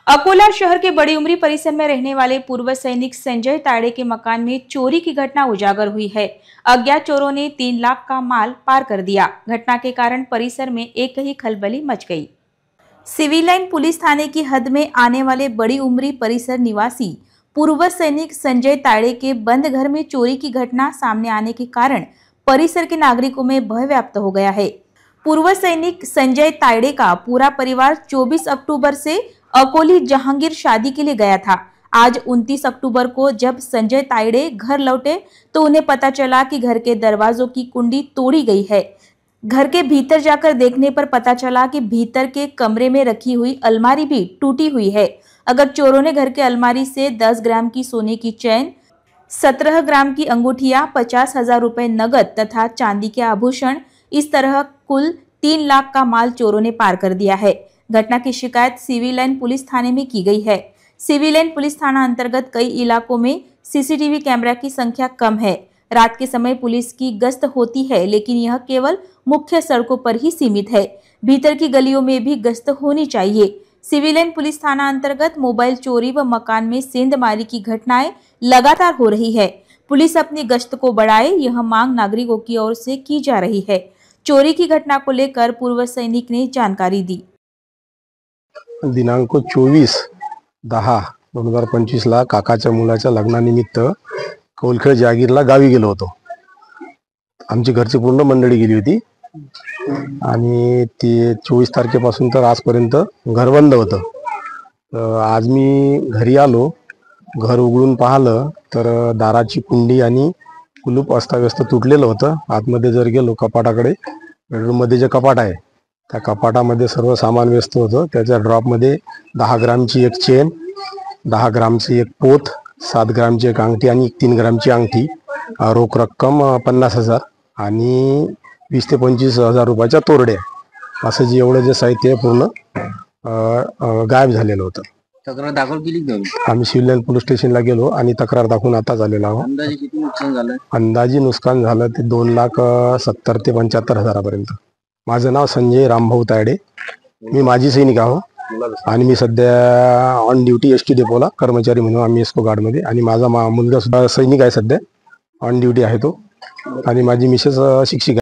अकोला शहर के बड़ी उमरी परिसर में रहने वाले पूर्व सैनिक संजय ताड़े के मकान में चोरी की घटना उजागर हुई है। अज्ञात चोरों ने 3 लाख का माल पार कर दिया। घटना के कारण परिसर में एक ही खलबली मच गई। सिविल लाइन पुलिस थाने की हद में आने वाले बड़ी उमरी परिसर निवासी पूर्व सैनिक संजय ताड़े के बंद घर में चोरी की घटना सामने आने के कारण परिसर के नागरिकों में भय व्याप्त हो गया है। पूर्व सैनिक संजय ताड़े का पूरा परिवार 24 अक्टूबर से अकोली जहांगीर शादी के लिए गया था। आज 29 अक्टूबर को जब संजय ताड़े घर लौटे तो उन्हें पता चला कि घर के दरवाजों की कुंडी तोड़ी गई है। घर के भीतर जाकर देखने पर पता चला कि भीतर के कमरे में रखी हुई अलमारी भी टूटी हुई है। अगर चोरों ने घर के अलमारी से 10 ग्राम की सोने की चैन, 17 ग्राम की अंगूठियां, 50,000 रुपए नगद तथा चांदी के आभूषण, इस तरह कुल 3 लाख का माल चोरों ने पार कर दिया है। घटना की शिकायत सिविल लाइन पुलिस थाने में की गई है। सिविल लाइन पुलिस थाना अंतर्गत कई इलाकों में सीसीटीवी कैमरा की संख्या कम है। रात के समय पुलिस की गश्त होती है, लेकिन यह केवल मुख्य सड़कों पर ही सीमित है। भीतर की गलियों में भी गश्त होनी चाहिए। सिविल लाइन पुलिस थाना अंतर्गत मोबाइल चोरी व मकान में सेंधमारी की घटनाएं लगातार हो रही है। पुलिस अपनी गश्त को बढ़ाए, यह मांग नागरिकों की ओर से की जा रही है। चोरी की घटना को लेकर पूर्व सैनिक ने जानकारी दी। दिनांक 24/10/2025 ला काकाच्या मुलाच्या लग्नानिमित्त कौलखेड जागीरला गावी गेलो होतो। आमची घरची पूर्ण मंडळी गेली होती आणि ते 24 तारखेपासून तर आजपर्यंत घर बंद होतं। आज मी घरी आलो, घर उघडून पाहिलं तर दाराची कुंडी आणि कुलूप अस्ताव्यस्त तुटलेलं होतं। आतमध्ये जर गेलो कपाटाकडे, बेडरूम मध्ये जे कपाट आहे त्या कपाटामध्ये सर्व सामान व्यस्त होतं। त्याच्या ड्रॉपमध्ये 10 ग्रामची एक चेन, 10 ग्रामची एक पोत, 7 ग्रामची एक अंगठी आणि 3 ग्रामची अंगठी, रोख रक्कम 50,000 आणि 20 ते 25,000 रुपयाच्या तोरड्या, असं जे एवढं जे साहित्य पूर्ण गायब झालेलं होतं। तक्रार दाखल केली का? आम्ही सिव्हिल लाईन पोलीस स्टेशनला गेलो आणि तक्रार दाखवून आता झालेलो आहोत। अंदाजे किती नुकसान झालं? अंदाजे नुकसान झालं ते 2,70,000 ते 75,000 पर्यंत। माझं नाव संजय रामभाऊ तायडे, मी माजी सैनिक आहो आणि मी सध्या ऑन ड्युटी एसटी डेपोला कर्मचारी म्हणून आम्ही एस्को गार्डमध्ये, आणि माझा मुलगा सुद्धा सैनिक आहे, सध्या ऑन ड्युटी आहे तो, आणि माझी मिसेस शिक्षिका।